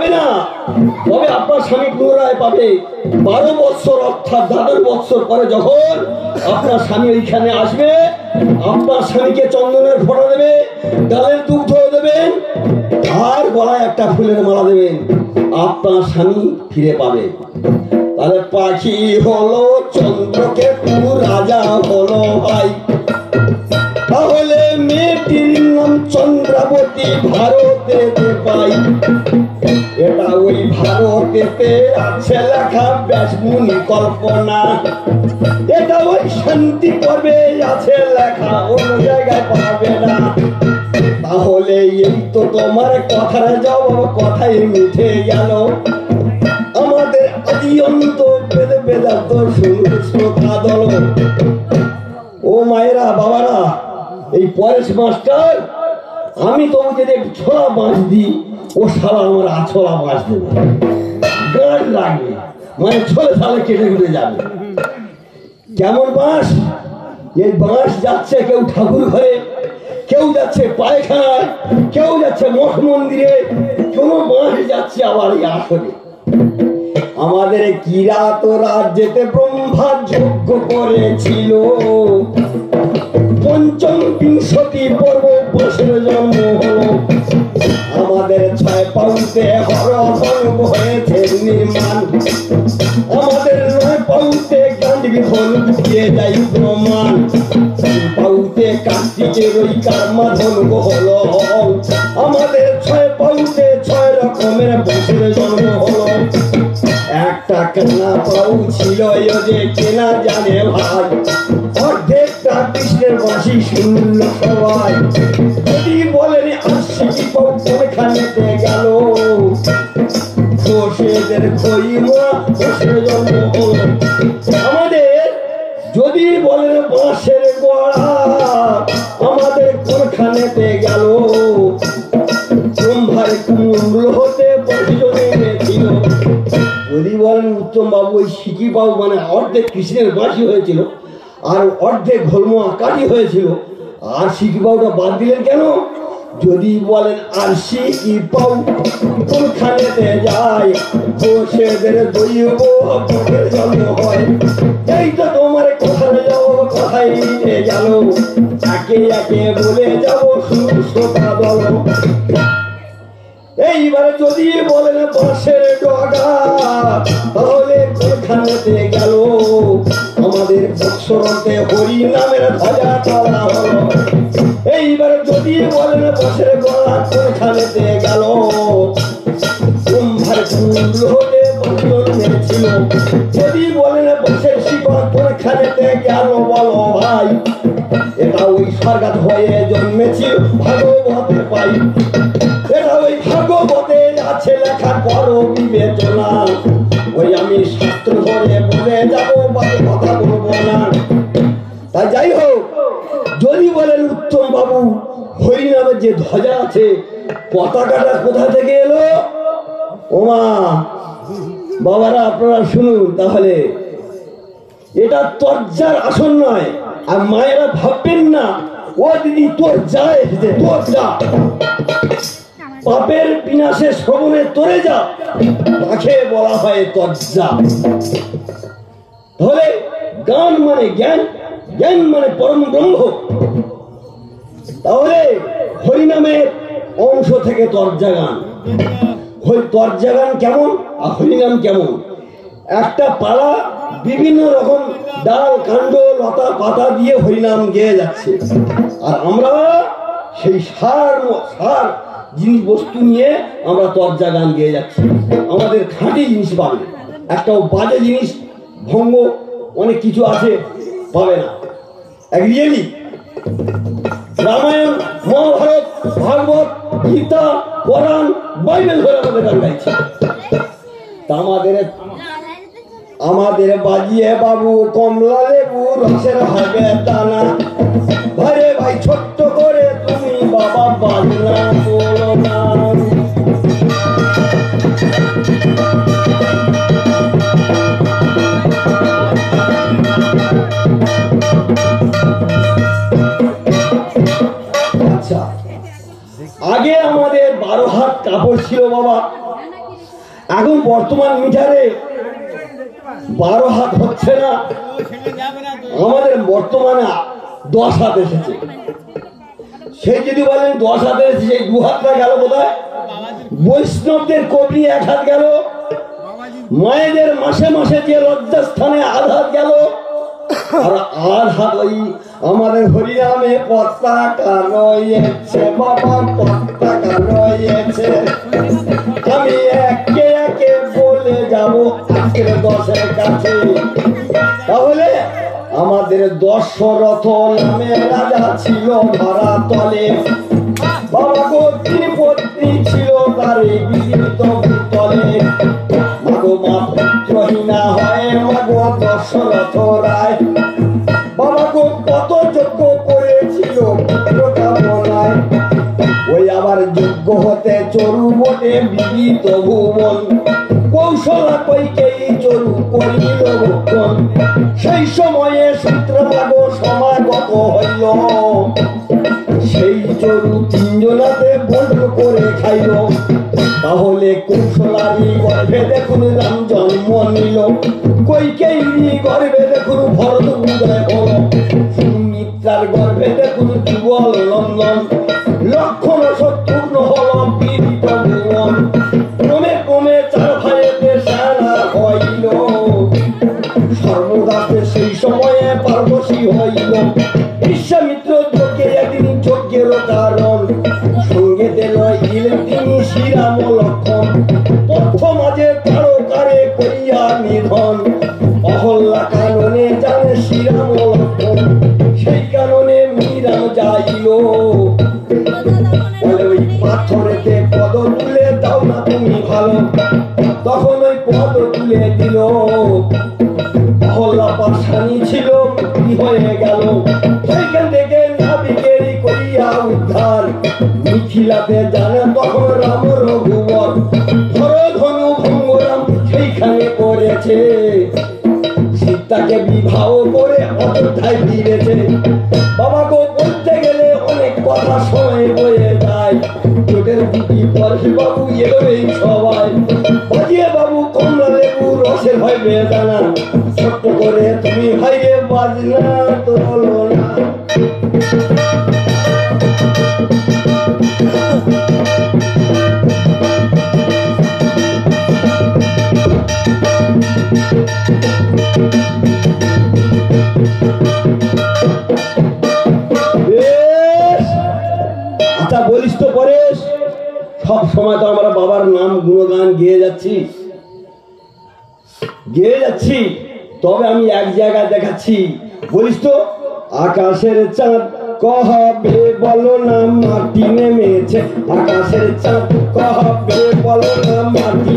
পাবে না, তবে আপনার স্বামী পুনরায় পাবে 12 বৎসর অর্থাৎ 12 বৎসর পরে যখন আপনার স্বামী ওইখানে আসবে, আপনার স্বামীকে চন্দনের ফোঁটা দেবে, ডালের দুগ্ধ দেবেন, আর গলায় একটা ফুলের মালা দেবেন, আপনার স্বামী ফিরে পাবে। তাহলে পাখি হলো চন্দ্রকেতু, রাজা হলো ভাই। তাহলে মেয়েটির নাম চন্দ্রাবতী, ভারতেতে পাই। এটা ওই ভারতেতে আছে লেখা ব্যাসমুনি কল্পনা, এটা ওই শান্তি পর্বে আছে লেখা, অন্য জায়গায় পাবে না। তাহলে এই তো তোমার কথার জবাব, কথাই মিঠে গেল। আমাদের আদি অন্ত বেদে বেদান্ত শ্রোতা দল। ও মায়েরা বাবারা, এই পরেশ মাস্টার আমি তবু যদি একটু ছোলা বাঁশ দিই, ও সারা আমার আছলা বাঁশ দেবে, গান লাগবে, মানে ছোলে সালে কেটে কেটে যাবে। কেমন বাঁশ? এই বাঁশ যাচ্ছে কেউ ঠাকুর ঘরে, কেউ যাচ্ছে পায়খানায়, কেউ যাচ্ছে মঠ মন্দিরে, কোন বাঁশ যাচ্ছে আবার এই আসরে। আমাদের কিরাত রাজ্যেতে ব্রহ্মা যজ্ঞ করেছিল, পঞ্চম বিংশতি পর্ব বছর জন্ম হলো। আমাদের 6 পাউতে হরধনু হয়েছে নির্মাণ, আমাদের 9 পাউতে গান্ধী হল দিয়ে যাই প্রমাণ। পাউতে কার্তিকের ওই কার্মা ধনু হলো, আমাদের 6 পাউতে 6 রকমের বছর জন্ম হলো। একটা কানা পাউ ছিল যে কেনা জানে ভাই, অর্ধেকটা কৃষ্ণের বাঁশি শুনল সবাই। যদি বলেন আশি পাউ কোনখানেতে গেল, ঘোষেদের খইমা বছর জন্ম হলো। আমাদের যদি বলেন বাঁশের গোড়া, আমাদের কোনখানেতে গেল, ব্রহ্মার কুমুন্ডল হতে বছরে ছিল। যদি বলেন উত্তম বাবু ওই সিকি বাবু মানে অর্ধেক কৃষ্ণের বাঁশি হয়েছিল আর অর্ধেক ঘলমা কাঠি হয়েছিল, আর সিকি বাবুটা বাদ দিলেন কেন? যদি বলেন আর সিকি পাউ কোনখানেতে যায়, ঘোষেদের দৈব ভোগের জন্ম হয়। এই তো তোমার কথা যাবো, কথাই নিয়ে গেল, একে একে বলে যাবো শ্রোতা দল। এইবার যদি বলেন বাঁশের ডগা, তাহলে কোনখানেতে গেল, আমাদের বৎসরতে হরি নামের ধ্বজা তোলা হলো। এইবার যদি বলেন বাঁশের গলা, কোনখানেতে গেল, ব্রহ্মার কুণ্ডল হতে বন্ধন ছিল। যদি বলেন বাঁশের শিকড়, কোনখানেতে গেল বলো ভাই, এটা ওই স্বর্গাত হয়ে জন্মেছিল ভাগবতে পাই। এটা ওই ভাগবতে আছে লেখা, করো বিবেচনা। ওই আমি শাস্ত্র ধরে বলে যাবো, কথা বলবো না। তাই যাই হোক, যদি বলেন উত্তম বাবু হরিনামের যে ধ্বজা আছে, পতাকাটা কোথা থেকে এলো? ওমা বাবারা আপনারা শুনুন, তাহলে এটা তর্জার আসন নয়। আর মায়েরা ভাববেন না ও দিদি তোর যা এসেছে, তোর যা, পাপের বিনাশে শ্রবণে তোরে যা, তাকে বলা হয় তর্জা। তাহলে গান মানে জ্ঞান, জ্ঞান মানে পরম ব্রহ্ম। তাহলে হরিনামের অংশ থেকে তর্জা গান। তর্জা গান কেমন আর হরিনাম কেমন? একটা পাড়া বিভিন্ন রকম ডাল কাণ্ড লতা পাতা দিয়ে হরিনাম গেয়ে যাচ্ছে, আর আমরা সেই সার জিনিস বস্তু নিয়ে আমরা তর্জা গান গেয়ে যাচ্ছি। আমাদের খাঁটি জিনিস পাবে, একটা বাজে জিনিস ভঙ্গ অনেক কিছু আছে পাবে না। রিয়েলি রামায়ণ, মহাভারত, ভাগবত, গীতা, কোরআন, বাইবেল ধরে আমাদের গান গাইছে। তা আমাদের বাজিয়ে বাবু কমলা লেবু রসের হবে দানা, ভাইরে ভাই ছোট্ট করে তুমি বাবা বাজনা বলো না। আচ্ছা, আগে আমাদের 12 হাত কাপড় ছিল বাবা, এখন বর্তমান মিটারে 12 হাত হচ্ছে না, আমাদের বর্তমানে 10 হাত এসেছে। সেই যদি বলেন 10 হাত এসেছে, সেই 2 হাতটা গেল কোথায়? বৈষ্ণবদের কবি 1 হাত গেল, মায়েদের মাসে মাসে যে লজ্জাস্থানে আঘাত গেল, আর আঘাত ওই আমাদের হরিনামে পতাকা রয়েছে বাবা, পতাকা রয়েছে। আমি একে একে বলে যাব আজকের 10-এর কাছে। তাহলে আমাদের দশরথ নামে রাজা ছিল ধরাতলে, বাবা গো তিনি পত্নী ছিল তার বিদিত ভূতলে। মাগো মা পুত্রহীনা হয় মাগো দশরথ রায়, বাবা গো কত যজ্ঞ করেছিল পুত্র কামনায়। ওই আবার যোগ্য হতে চরু বটে বিদিত ভুবন, কৌশলা কইকেই চরু করিল ভক্ষণ। সেই সময়ে সূত্রভাগো সমাগত হইল, সেই চরু 3 জনাতে বন্ধ করে খাইল। তাহলে কৌশলারই গর্ভে দেখুন রাম জন্ম নিল, কইকেয়ী গর্ভে দেখুন ভরত উদয় হল, সুমিত্রার গর্ভে দেখুন যুগল নন্দন, লক্ষণ শত্রুঘ্ন হল পীড়িত ভুবন। ক্রমে ক্রমে 4 ভাইয়েতে সেনা হইল, সর্বদাতে সেই সময়ে পারদর্শী হইল। বিশ্বামিত্র যজ্ঞে একদিন যজ্ঞের কারণ, সঙ্গে দিলেন তিনি শ্রীরাম লক্ষণ। তথ্য মাঝে তারকারে করিয়া নিধন, অহল্যা কাননে জানে শ্রীরাম লক্ষণ। সেই কারণে মীরা যাইল, বলে ওই পাথরেতে পদ তুলে দাও না তুমি ভালো। তখন ওই পদ তুলে দিল, অহল্যা পাশানি ছিল মুক্তি হয়ে গেল। সেইখান থেকে নাবিকেরই করিয়া উদ্ধার, মিথিলাতে জানে তখন রাম রঘুবর। ধরধনু ভঙ্গরাম সেইখানে করেছে, সীতাকে বিবাহ করে অযোধ্যায় ফিরেছে। বাবা গো বলতে গেলে অনেক কথা সময় বয়ে যায়, চোটের দুটি পরশি বাবু এলো এই সবাই। বাজিয়ে বাবু কমলা লেবু রসের হয় বেদানা, ছোট্ট করে তুমি ভাইরে বাজনা তোলো না। আচ্ছা বলিস তো পরেশ, সব সময় তো আমরা বাবার নাম গুণগান গেয়ে যাচ্ছি, তবে আমি এক জায়গায় দেখাচ্ছি, বলিস তো। আকাশের চাঁদ কবে বলো না মাটি নেমেছে, আকাশের চাঁদ কবে বলো না মাটি